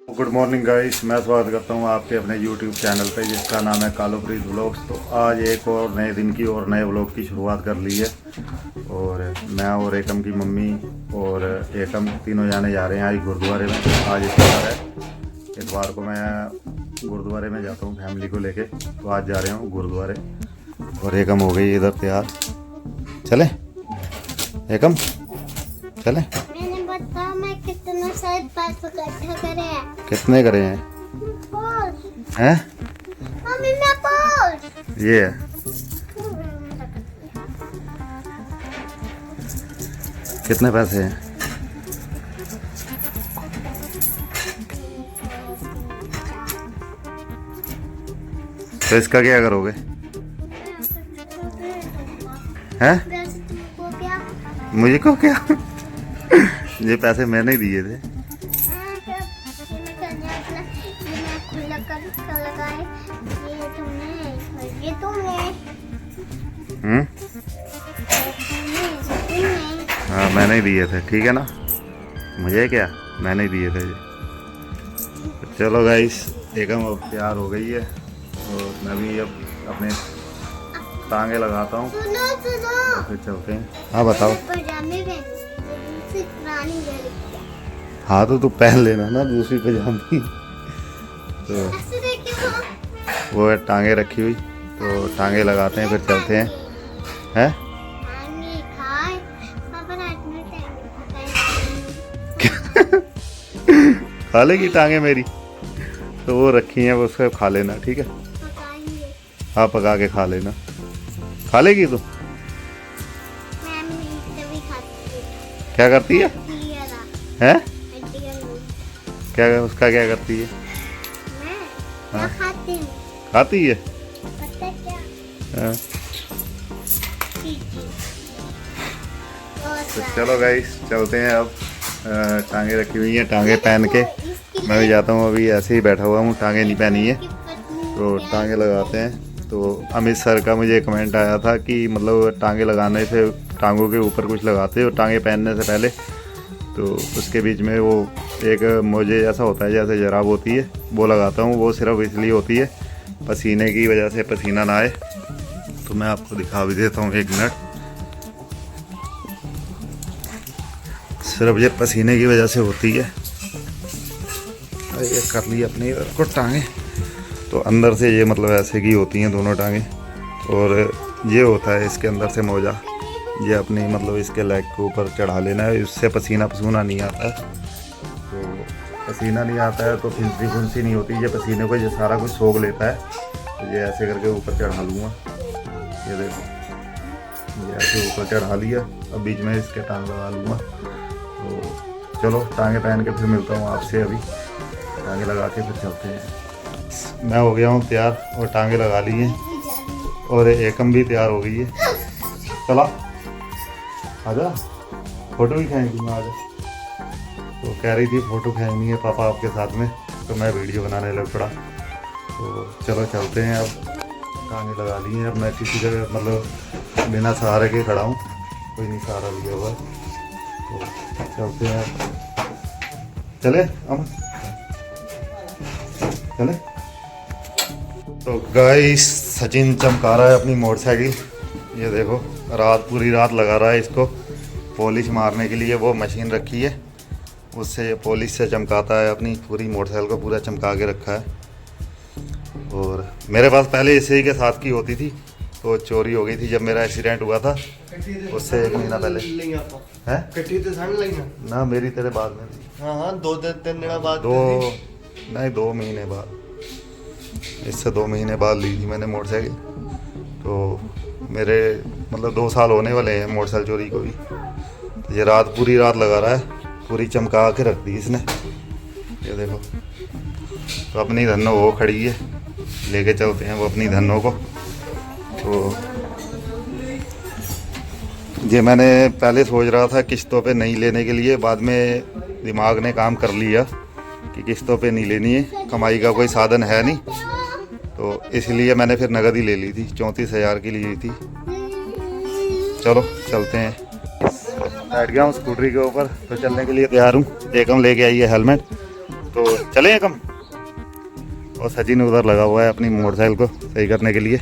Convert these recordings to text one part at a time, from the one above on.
Good morning guys, मैं स्वागत करता हूं आपके अपने यूट्यूब चैनल पे जिसका नाम है कालोप्रीत व्लॉग्स। तो आज एक और नए दिन की और नए व्लॉग की शुरुआत कर ली है। और मैं और एकम की मम्मी और एकम तीनों जाने जा रहे हैं आज गुरुद्वारे में। आज इतवार है, इतवार को मैं गुरुद्वारे में जाता हूँ फैमिली को लेके। तो आज जा रहे हूँ गुरुद्वारे और एकम हो गई इधर तैयार। चले एकम, चले। कितना सारे पैसे इकट्ठा करे हैं? कितने करे हैं? हैं? मम्मी मैं बोल। ये है। कितने पैसे हैं? तो इसका क्या करोगे? हैं? मुझे को क्या? ये पैसे मैंने ही दिए थे। हाँ मैंने ही दिए थे, ठीक है ना। मुझे क्या, मैंने ही दिए थे ये। तो चलो गाइस, एकम अब तैयार हो गई है और मैं भी अब अपने टांगे लगाता हूँ तो फिर चलते हैं। हाँ बताओ। हाँ तो तू पहन लेना ना दूसरी पजामी। तो वो है टांगे रखी हुई, तो टांगे लगाते हैं फिर चलते हैं। हैं? खा लेगी टांगे मेरी? तो वो रखी हैं, वो उसको खा लेना, ठीक है। हाँ पका के खा लेना। खा लेगी तू? क्या करती है? हैं? क्या उसका क्या करती है? मैं खाती है? पता क्या? हाँ। तो चलो गाइस चलते हैं अब। टांगे रखी हुई हैं, टांगे पहन के मैं भी जाता हूँ। अभी ऐसे ही बैठा हुआ हूँ, टांगे नहीं पहनी है तो टांगे लगाते हैं। तो अमित सर का मुझे कमेंट आया था कि मतलब टांगे लगाने से टांगों के ऊपर कुछ लगाते हो टांगे पहनने से पहले। तो उसके बीच में वो एक मोजे जैसा होता है, जैसे जराब होती है, वो लगाता हूँ। वो सिर्फ इसलिए होती है पसीने की वजह से, पसीना ना आए। तो मैं आपको दिखा भी देता हूँ, एक मिनट। सिर्फ ये पसीने की वजह से होती है। ये कर ली अपनी को टांगे, तो अंदर से ये मतलब ऐसे की होती हैं दोनों टांगे। और ये होता है इसके अंदर से मोजा, ये अपनी मतलब इसके लेग के ऊपर चढ़ा लेना है। इससे पसीना पसूना नहीं आता है। तो पसीना नहीं आता है तो फिंसी फुंसी नहीं होती। ये पसीने को ये सारा कुछ सोख लेता है। तो ये ऐसे करके ऊपर चढ़ा लूँगा। ये देखो, ये ऐसे ऊपर चढ़ा लिया। अब बीच में इसके टांग लगा लूँगा। तो चलो टांगे पहन के फिर मिलता हूँ आपसे। अभी टांगे लगा के फिर चलते हैं। मैं हो गया हूँ तैयार और टांगे लगा ली हैं और एकम भी तैयार हो गई है। चला आजा, फ़ोटो भी खींचूँगी मैं, आजा। तो कह रही थी फ़ोटो खींचनी है पापा आपके साथ में, तो मैं वीडियो बनाने लग पड़ा। तो चलो चलते हैं। अब टांगे लगा ली हैं। अब मैं किसी जगह मतलब बिना सहारे के खड़ा हूँ, कोई नहीं सहारा लिया हुआ। तो चलते हैं, चले हम चले। तो गाइस सचिन चमका रहा है अपनी मोटरसाइकिल। ये देखो, पूरी रात लगा रहा है इसको पॉलिश मारने के लिए। वो मशीन रखी है, उससे पॉलिश से चमकाता है अपनी पूरी मोटरसाइकिल को, पूरा चमका के रखा है। और मेरे पास पहले इसी के साथ की होती थी, तो चोरी हो गई थी जब मेरा एक्सीडेंट हुआ था उससे 1 महीना पहले। है ना, मेरी तेरे बाद में थी। हाँ 2-3 दिन बाद, 2 महीने बाद, इससे 2 महीने बाद ली थी मैंने मोटरसाइकिल। तो मेरे मतलब 2 साल होने वाले हैं मोटरसाइकिल चोरी को भी। तो ये पूरी रात लगा रहा है, पूरी चमका के रख दी इसने। ये देखो, तो अपनी धन्नो वो खड़ी है, लेके चलते हैं वो अपनी धन्नो को। तो ये मैंने पहले सोच रहा था किस्तों पे नहीं लेने के लिए, बाद में दिमाग ने काम कर लिया कि किस्तों पे नहीं लेनी है, कमाई का कोई साधन है नहीं। तो इसलिए मैंने फिर नगद ही ले ली थी, 34,000 की ली थी। चलो चलते हैं। बैठ गया हूँ स्कूटरी के ऊपर, तो चलने के लिए तैयार हूँ। एकम लेके आई है हेलमेट, तो चले कम। और सचिन उधर लगा हुआ है अपनी मोटरसाइकिल को सही करने के लिए।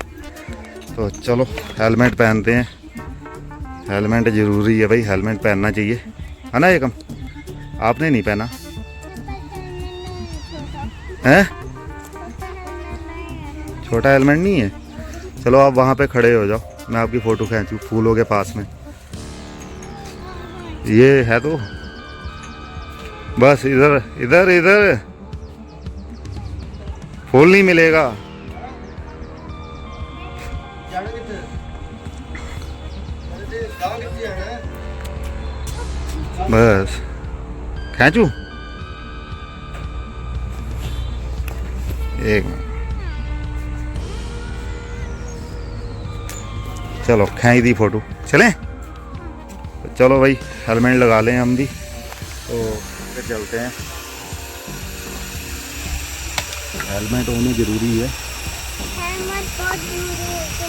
तो चलो हेलमेट पहनते हैं, हेलमेट ज़रूरी है भाई, हेलमेट पहनना चाहिए, है ना एकम? आपने नहीं पहना है? छोटा हेलमेट नहीं है? चलो आप वहाँ पे खड़े हो जाओ, मैं आपकी फ़ोटो खींचूँ फूलों के पास में। ये है तो बस इधर इधर इधर फूल नहीं मिलेगा। बस खींचूं एक मिनट। चलो खींच दी फोटो, चलें? चलो भाई हेलमेट लगा लें हम भी, तो फिर चलते हैं। हेलमेट होनी ज़रूरी है,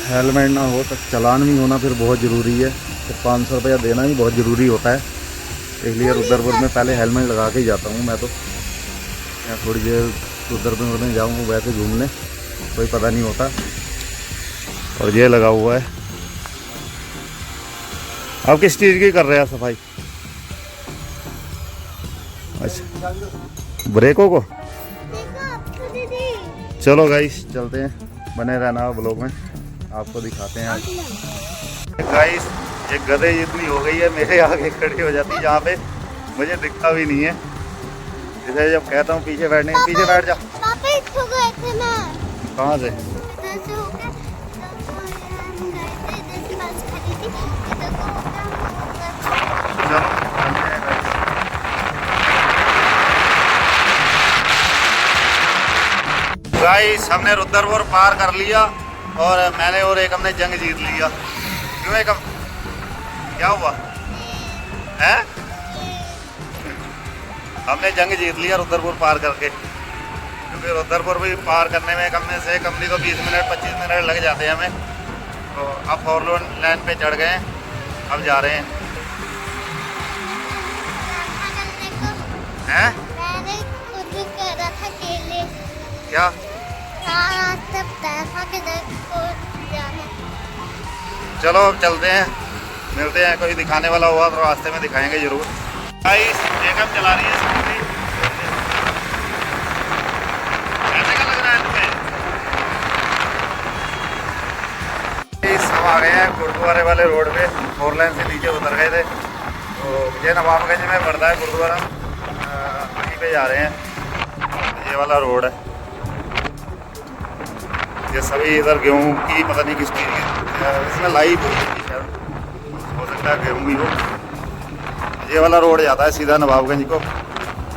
हेलमेट ना हो तो चालान भी होना फिर बहुत ज़रूरी है, फिर 500 रुपया देना भी बहुत ज़रूरी होता है। इसलिए रुद्रपुर में पहले हेलमेट लगा के ही जाता हूँ मैं तो। मैं थोड़ी देर रुद्रपुर में जाऊँ वैसे घूमने, कोई पता नहीं होता। और ये लगा हुआ है। आप किस चीज़ की कर रहे हैं सफाई? अच्छा ब्रेकों को। चलो गाइस चलते हैं, बने रहना ब्लॉग में, आपको दिखाते हैं आज। गाइस एक गधे इतनी हो गई है, मेरे आगे खड़ी हो जाती है जहाँ पे मुझे दिखता भी नहीं है। इसे जब कहता हूँ पीछे बैठने, पीछे बैठ जा। कहाँ से? गाइस हमने रुद्रपुर पार कर लिया और मैंने और एकम ने जंग जीत लिया। क्यों एकम, क्या हुआ है? हमने जंग जीत लिया रुद्रपुर पार करके, क्योंकि रुद्रपुर भी पार करने में कम नहीं तो 20 मिनट 25 मिनट लग जाते हैं हमें। तो अब 4 लाइन पे चढ़ गए हैं, अब जा रहे हैं। हैं? क्या? चलो अब चलते हैं, मिलते हैं। कोई दिखाने वाला हुआ तो रास्ते में दिखाएंगे जरूर। गाइस एकम चला रही है स्कूटी। कैसे का लग रहा है तुम्हें? हम आ गए हैं गुरुद्वारे वाले रोड पे, 4 लाइन से नीचे उतर गए थे। तो ये नवाबगंज में पड़ता है गुरुद्वारा, वहीं पे जा रहे हैं। ये वाला रोड है, ये सभी इधर गेहूँ की पता नहीं किस चीज़ की इसमें लाई हुई है, हो सकता है गेहूँ भी हो। ये वाला रोड जाता है सीधा नवाबगंज को,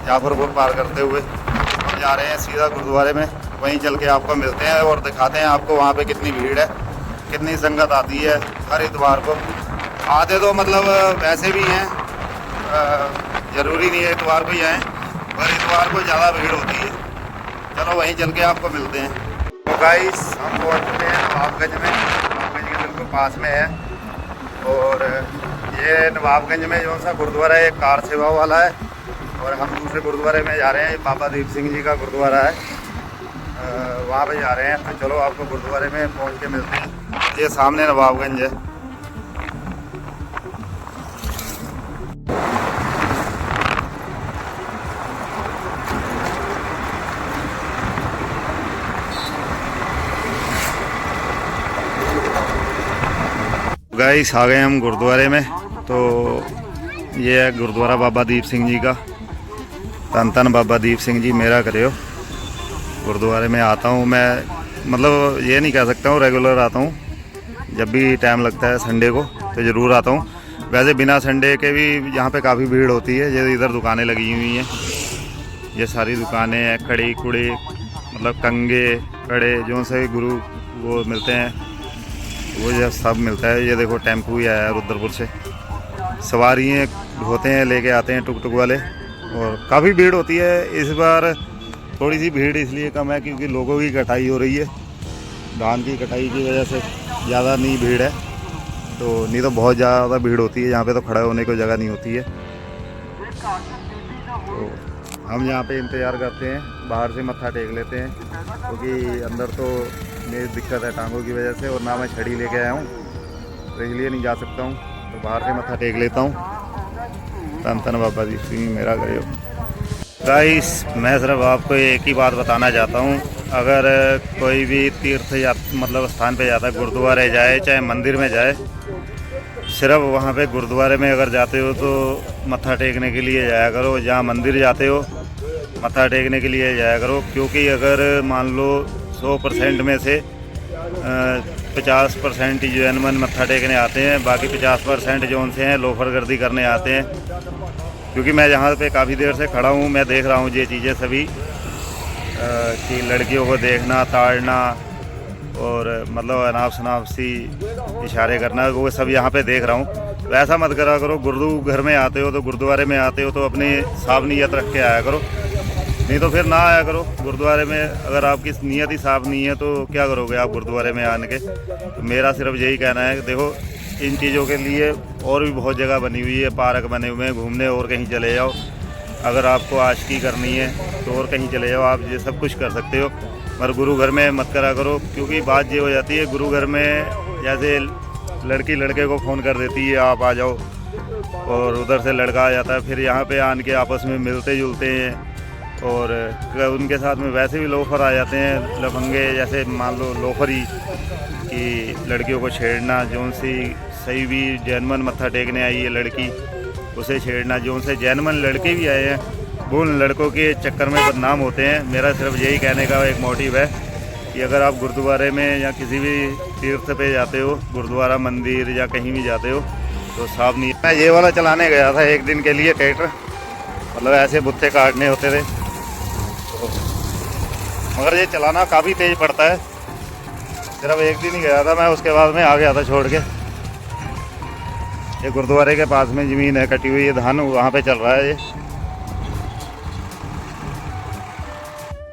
जाफरपुर पार करते हुए हम जा रहे हैं सीधा गुरुद्वारे में। वहीं चल के आपको मिलते हैं और दिखाते हैं आपको वहाँ पे कितनी भीड़ है, कितनी संगत आती है हर इतवार को। आते तो मतलब वैसे भी हैं, ज़रूरी नहीं है इतवार को ही आएँ, पर इतवार को ज़्यादा भीड़ होती है। चलो वहीं चल के आपको मिलते हैं। तो गाइस हम पहुँच चुके हैं नवाबगंज में, नवाबगंज के बिल्कुल पास में है। और ये नवाबगंज में जो सा गुरुद्वारा है, एक कार सेवा वाला है, और हम दूसरे गुरुद्वारे में जा रहे हैं। बाबा दीप सिंह जी का गुरुद्वारा है, वहाँ पे जा रहे हैं। तो चलो आपको गुरुद्वारे में पहुँच के मिलते हैं। ये सामने नवाबगंज है। गाइस आ गए हम गुरुद्वारे में। तो ये है गुरुद्वारा बाबा दीप सिंह जी का। धन धन बाबा दीप सिंह जी मेरा करियो। गुरुद्वारे में आता हूँ मैं, मतलब ये नहीं कह सकता हूँ रेगुलर आता हूँ, जब भी टाइम लगता है संडे को तो ज़रूर आता हूँ। वैसे बिना संडे के भी यहाँ पे काफ़ी भीड़ होती है। ये इधर दुकानें लगी हुई हैं, ये सारी दुकानें हैं, कड़ी कुड़ी मतलब कंगे कड़े जो से गुरु वो मिलते हैं, वो जो सब मिलता है। ये देखो टेम्पू ही आया है रुद्रपुर से, सवारियाँ होते हैं लेके आते हैं टुक टुक वाले, और काफ़ी भीड़ होती है। इस बार थोड़ी सी भीड़ इसलिए कम है क्योंकि लोगों की कटाई हो रही है, धान की कटाई की वजह से ज़्यादा नहीं भीड़ है। तो नहीं तो बहुत ज़्यादा भीड़ होती है यहाँ पे, तो खड़ा होने को जगह नहीं होती है। तो हम यहाँ पे इंतज़ार करते हैं, बाहर से मत्था टेक लेते हैं क्योंकि अंदर तो मेरी दिक्कत है टांगों की वजह से, और ना मैं छड़ी लेके आया हूँ तो इसलिए नहीं जा सकता हूँ। तो बाहर से मत्था टेक लेता हूँ। धन धन बाबा जी सिंह मेरा करियो। गाइस मैं सिर्फ आपको एक ही बात बताना चाहता हूँ, अगर कोई भी तीर्थ या मतलब स्थान पे जाता है, गुरुद्वारे जाए चाहे मंदिर में जाए, सिर्फ वहाँ पे गुरुद्वारे में अगर जाते हो तो मत्था टेकने के लिए जाया करो। जहाँ मंदिर जाते हो मत्था टेकने के लिए जाया करो, क्योंकि अगर मान लो 100% में से 50% जो है मत्था टेकने आते हैं, बाकी 50% जो उनसे हैं लोफरगर्दी करने आते हैं। क्योंकि मैं यहाँ पे काफ़ी देर से खड़ा हूँ, मैं देख रहा हूँ ये चीज़ें सभी कि लड़कियों को देखना, ताड़ना और मतलब अनाप शनाप सी इशारे करना, वो सब यहाँ पे देख रहा हूँ। तो ऐसा मत करा करो। गुरु घर में आते हो तो गुरुद्वारे में आते हो तो अपनी साफ नीयत रख के आया करो, नहीं तो फिर ना आया करो गुरुद्वारे में। अगर आपकी नीयत ही साफ नहीं है तो क्या करोगे आप गुरुद्वारे में आने के। तो मेरा सिर्फ यही कहना है कि देखो इन चीज़ों के लिए और भी बहुत जगह बनी हुई है, पार्क बने हुए हैं, घूमने और कहीं चले जाओ। अगर आपको आशिकी करनी है तो और कहीं चले जाओ, आप ये सब कुछ कर सकते हो, मगर गुरु घर में मत करा करो। क्योंकि बात ये हो जाती है गुरु घर में, जैसे लड़की लड़के को फ़ोन कर देती है आप आ जाओ, और उधर से लड़का आ जाता है, फिर यहाँ पे आन के आपस में मिलते जुलते हैं, और उनके साथ में वैसे भी लोफर आ जाते हैं, लफंगे, जैसे मान लो लोफरी कि लड़कियों को छेड़ना, जो उनसी सही भी जैनमन मत्था टेकने आई है लड़की, उसे छेड़ना। जो उनसे जैनमन लड़के भी आए हैं वो उन लड़कों के चक्कर में बदनाम होते हैं। मेरा सिर्फ यही कहने का एक मोटिव है कि अगर आप गुरुद्वारे में या किसी भी तीर्थ पे जाते हो, गुरुद्वारा मंदिर या कहीं भी जाते हो, तो साफ नहीं। मैं ये वाला चलाने गया था एक दिन के लिए ट्रैक्टर, मतलब ऐसे बुत्ते काटने होते थे, तो मगर ये चलाना काफ़ी तेज़ पड़ता है। सिर्फ एक दिन ही गया था मैं, उसके बाद में आ गया था छोड़ के। ये गुरुद्वारे के पास में ज़मीन है कटी हुई, ये धान वहाँ पे चल रहा है।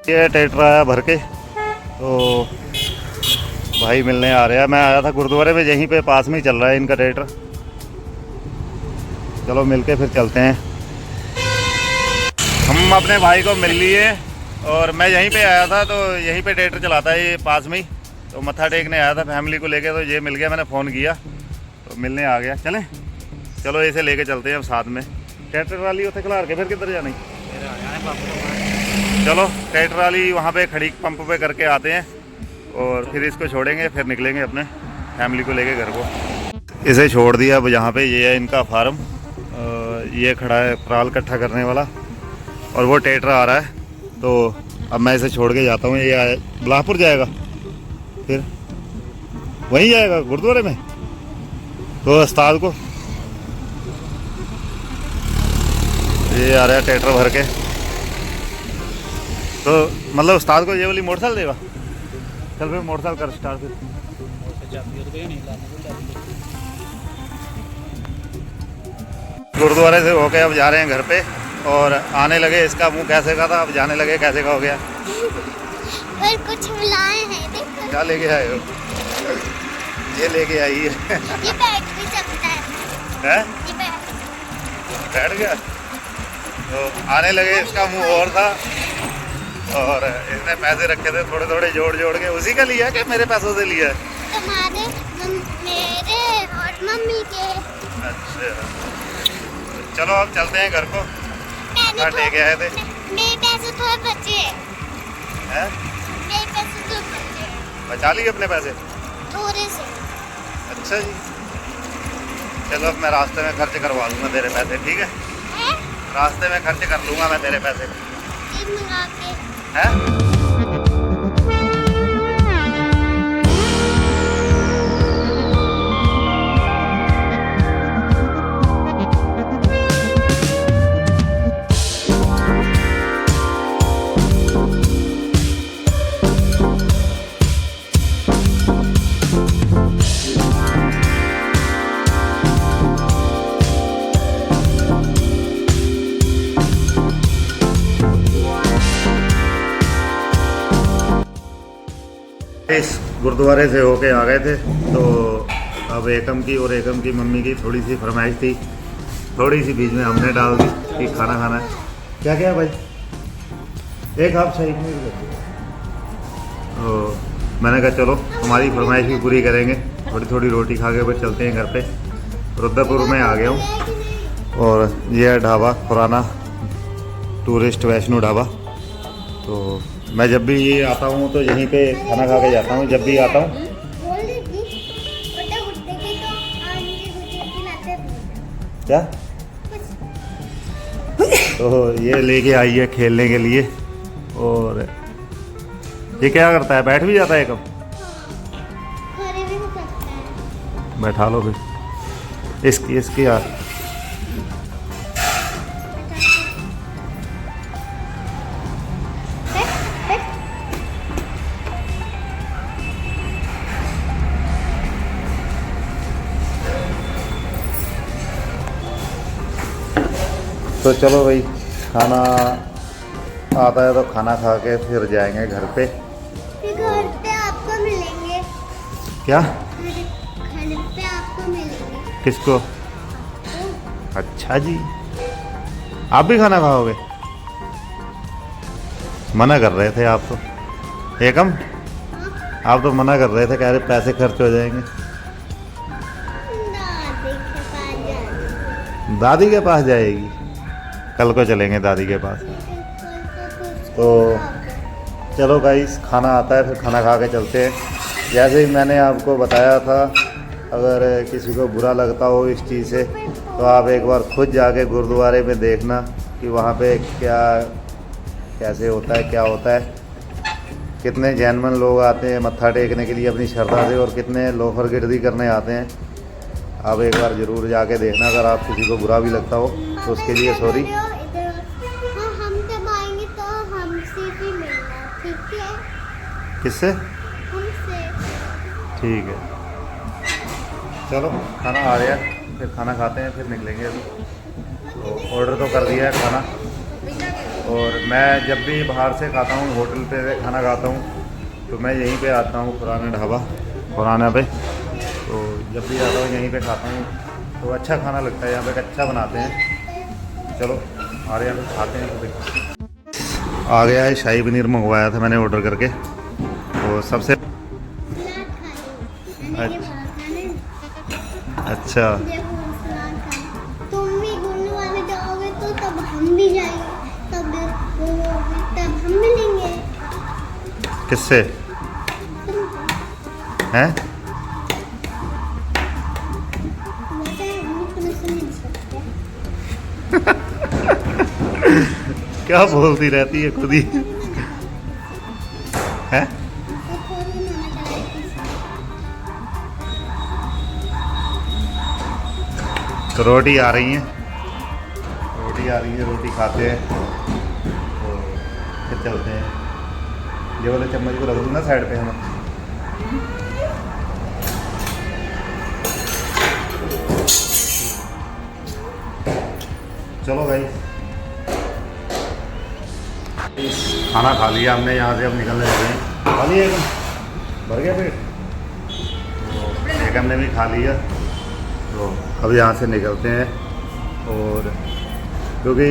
ये ट्रैक्टर आया भर के, तो भाई मिलने आ रहा है। मैं आया था गुरुद्वारे में, यहीं पे पास में ही चल रहा है इनका ट्रैक्टर। चलो मिलके फिर चलते हैं। हम अपने भाई को मिल लिए, और मैं यहीं पे आया था, तो यहीं पे ट्रैक्टर चलाता है ये पास में ही, तो मत्था टेकने आया था फैमिली को लेके, तो ये मिल गया, मैंने फ़ोन किया तो मिलने आ गया। चलें, चलो इसे लेके चलते हैं अब साथ में। ट्रैक्टर वाली उसे खिलार के फिर किधर जाना है? चलो ट्रैक्टर वाली वहाँ पे खड़ी पंप पे करके आते हैं, और फिर इसको छोड़ेंगे, फिर निकलेंगे अपने फैमिली को लेके घर को। इसे छोड़ दिया अब यहाँ पे, ये है इनका फार्म, ये खड़ा है पराल इकट्ठा करने वाला, और वो ट्रैक्टर आ रहा है। तो अब मैं इसे छोड़ के जाता हूँ। ये बिलासपुर जाएगा, फिर वहीं जाएगा गुरुद्वारे में, तो उस्ताद को ये आ रहा है ट्रैक्टर भर के। तो मतलब उस्ताद को ये वाली मोटरसाइकिल देगा। चल फिर मोटरसाइकिल कर स्टार्ट। फिर गुरुद्वारे से होके अब जा रहे हैं घर पे, और आने लगे। इसका मुंह कैसे का था, अब जाने लगे कैसे का हो गया। और कुछ मिलाए हैं, देखो। क्या लेके आए हो? ये लेके आई है। ये बैठ भी सकता है। हैं? ये बैठ गया। तो आने लगे, इसका मुंह और था, और इसने पैसे रखे थे थोड़े थोड़े जोड़ जोड़ के। उसी का लिया कि मेरे पैसों से लिया? तुम्हारे, मेरे और मम्मी के। अच्छा, चलो अब चलते हैं घर को। टेके आए थे। मेरे पैसे थोड़े बचे हैं? मेरे पैसे तो बचे। बचा लिए अपने पैसे थोड़े से। अच्छा जी, चलो अब मैं रास्ते में खर्च करवा दूंगा तेरे पैसे, ठीक है? रास्ते में खर्च कर लूँगा मैं तेरे पैसे। मंगा के। हैं? इस गुरुद्वारे से होके आ गए थे, तो अब एकम की और एकम की मम्मी की थोड़ी सी फरमाइश थी, थोड़ी सी बीच में हमने डाल दी कि खाना खाना है। क्या क्या है भाई? एक हाफ शाही पनीर कर दो। तो मैंने कहा चलो हमारी फरमाइश भी पूरी करेंगे, थोड़ी थोड़ी रोटी खा के फिर चलते हैं घर पे। रुद्रपुर में आ गया हूँ और ये है ढाबा खुराना टूरिस्ट वैष्णो ढाबा। तो मैं जब भी ये आता हूँ तो यहीं पे खाना खा के जाता हूँ, जब भी आता हूँ। क्या? तो ये लेके आई है खेलने के लिए। और ये क्या करता है, बैठ भी जाता है कब? बैठा लो फिर इसकी यार। तो चलो भाई, खाना आता है तो खाना खा के फिर जाएंगे घर पे। घर पे आपको मिलेंगे। क्या? घर पे आपको मिलेंगे। किसको? अच्छा जी, आप भी खाना खाओगे? मना कर रहे थे आप तो एकम, आप तो मना कर रहे थे, कह रहे पैसे खर्च हो जाएंगे। दादी के पास जाएगी, कल को चलेंगे दादी के पास। तो चलो गाइस, खाना आता है फिर खाना खा के चलते हैं। जैसे ही मैंने आपको बताया था, अगर किसी को बुरा लगता हो इस चीज़ से तो आप एक बार खुद जाके गुरुद्वारे में देखना कि वहाँ पे क्या कैसे होता है, क्या होता है। कितने जैनमन लोग आते हैं मत्था टेकने के लिए अपनी श्रद्धा से, और कितने लोफर गिरदी करने आते हैं। आप एक बार ज़रूर जाके देखना। अगर आप किसी को बुरा भी लगता हो तो उसके लिए सॉरी। हम जब आएंगे तो हमसे भी मिलना, ठीक है? किससे? हमसे। ठीक है, चलो खाना आ गया, फिर खाना खाते हैं, फिर निकलेंगे अभी। तो ऑर्डर तो कर दिया है खाना। और मैं जब भी बाहर से खाता हूँ, होटल पे खाना खाता हूँ, तो मैं यहीं पे आता हूँ पुराना ढाबा पुराना पे। तो जब भी आता हूँ यहीं पे खाता हूँ, तो अच्छा खाना लगता है, यहाँ पे अच्छा बनाते हैं। चलो आ रहे हैं, फिर खाते हैं। तो आ गया है शाही पनीर, मंगवाया था मैंने ऑर्डर करके। तो सबसे अच्छा, तुम भी गुरुद्वारे जाओगे तो तब हम भी जाएंगे, तब हम मिलेंगे। किससे हैं? क्या बोलती रहती है खुद ही हैं? तो रोटी आ रही है, रोटी खाते हैं तो फिर चलते हैं। ये वाले चम्मच को रख दूँगा साइड पे हम। चलो भाई, खाना खा लिया हमने, यहाँ से अब निकलने लगे हैं। खा लिया एकदम, भर गया पेट। तो एक हमने भी खा लिया, तो अब यहाँ से निकलते हैं। और क्योंकि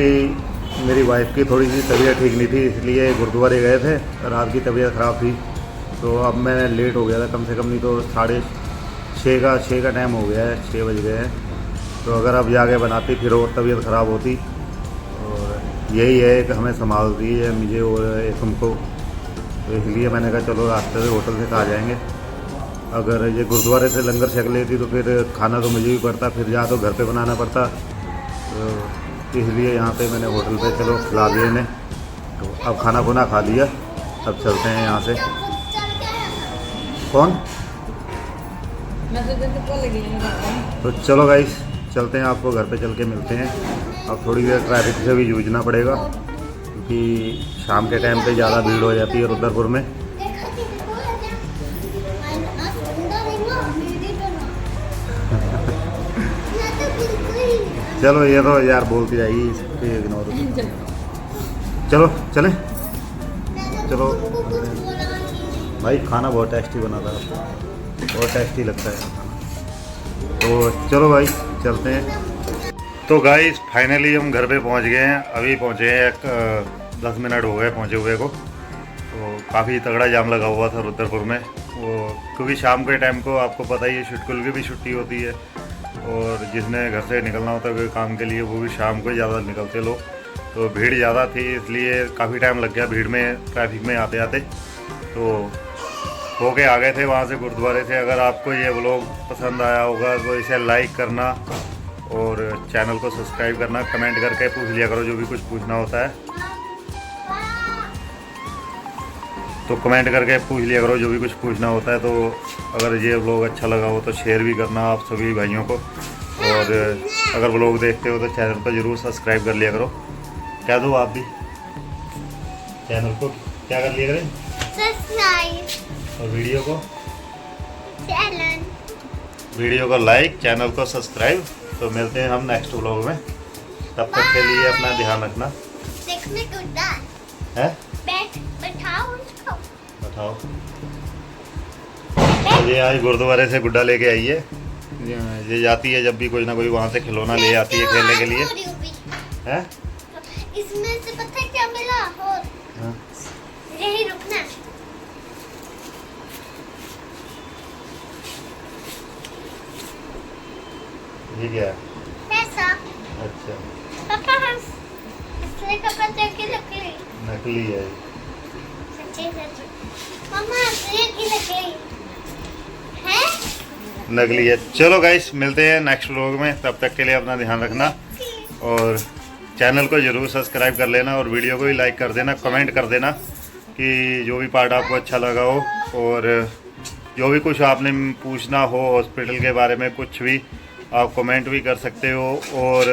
मेरी वाइफ की थोड़ी सी तबीयत ठीक नहीं थी, इसलिए गुरुद्वारे गए थे, रात की तबीयत ख़राब थी। तो अब मैं लेट हो गया था, कम से कम नहीं तो 6:30 का टाइम हो गया है, 6 बज गए हैं। तो अगर अब जाके बनाती फिर और तबीयत ख़राब होती। और यही है कि हमें संभालती है मुझे और एकम को, तो इसलिए मैंने कहा चलो रास्ते से होटल से खा जाएंगे। अगर ये गुरुद्वारे से लंगर छक लेती तो फिर खाना तो मुझे भी पड़ता, फिर जहाँ तो घर पे बनाना पड़ता। तो इसलिए यहाँ पे मैंने होटल पे चलो खिला दिए इन्हें। तो अब खाना खुना खा लिया, अब चलते हैं यहाँ से। कौन? तो चलो गाइस, चलते हैं, आपको घर पे चल के मिलते हैं। अब थोड़ी देर ट्रैफिक से भी जूझना पड़ेगा, क्योंकि शाम के टाइम पे ज़्यादा भीड़ हो जाती है रुद्रपुर में। चलो ये तो यार बोलती रहेगी, इग्नोर। चलो चलें, चलो भाई। खाना बहुत टेस्टी बना था, बहुत टेस्टी लगता है खाना। तो चलो भाई चलते हैं। तो गाइस फाइनली हम घर पे पहुंच गए हैं। अभी पहुंचे हैं 10 मिनट हो गए पहुँचे हुए को। तो काफ़ी तगड़ा जाम लगा हुआ था रुद्रपुर में, वो क्योंकि शाम के टाइम को आपको पता ही है स्कूल की भी छुट्टी होती है, और जिसने घर से निकलना होता है कोई काम के लिए वो भी शाम को ही ज़्यादा निकलते लोग। तो भीड़ ज़्यादा थी इसलिए काफ़ी टाइम लग गया भीड़ में, ट्रैफिक में आते आते। तो होके आ गए थे वहाँ से गुरुद्वारे से। अगर आपको ये व्लॉग पसंद आया होगा तो इसे लाइक करना और चैनल को सब्सक्राइब करना, कमेंट करके पूछ लिया करो जो भी कुछ पूछना होता है, तो कमेंट करके पूछ लिया करो जो भी कुछ पूछना होता है। तो अगर ये व्लॉग अच्छा लगा हो तो शेयर भी करना आप सभी भाइयों को, और अगर व्लॉग देखते हो तो चैनल को ज़रूर सब्सक्राइब कर लिया करो। क्या दो आप भी चैनल को क्या कर लिया करें, सब्सक्राइब और वीडियो को चैनल लाइक, चैनल को सब्सक्राइब। तो मिलते हैं हम नेक्स्ट व्लॉग में, तब तक के लिए अपना ध्यान रखना। देखने गुड्डा है बैठाओ उसको, बताओ। तो ये आज गुरुद्वारे से गुड्डा लेके आई है, ये जाती है जब भी कोई ना कोई वहाँ से खिलौना ले आती है खेलने के लिए। है इसमें से पता है क्या मिला, और हाँ। यही रुकना। ये क्या है? पैसा अच्छा पापा, हम इसलिए कपड़ा की लकड़ी नकली है। सच्ची सच्ची मम्मा असली की लकड़ी है। नकली है। चलो गाइस मिलते हैं नेक्स्ट व्लॉग में, तब तक के लिए अपना ध्यान रखना, और चैनल को ज़रूर सब्सक्राइब कर लेना, और वीडियो को भी लाइक कर देना, कमेंट कर देना कि जो भी पार्ट आपको अच्छा लगा हो, और जो भी कुछ आपने पूछना हो हॉस्पिटल के बारे में कुछ भी आप कमेंट भी कर सकते हो, और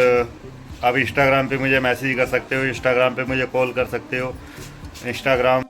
आप इंस्टाग्राम पे मुझे मैसेज कर सकते हो, इंस्टाग्राम पे मुझे कॉल कर सकते हो। इंस्टाग्राम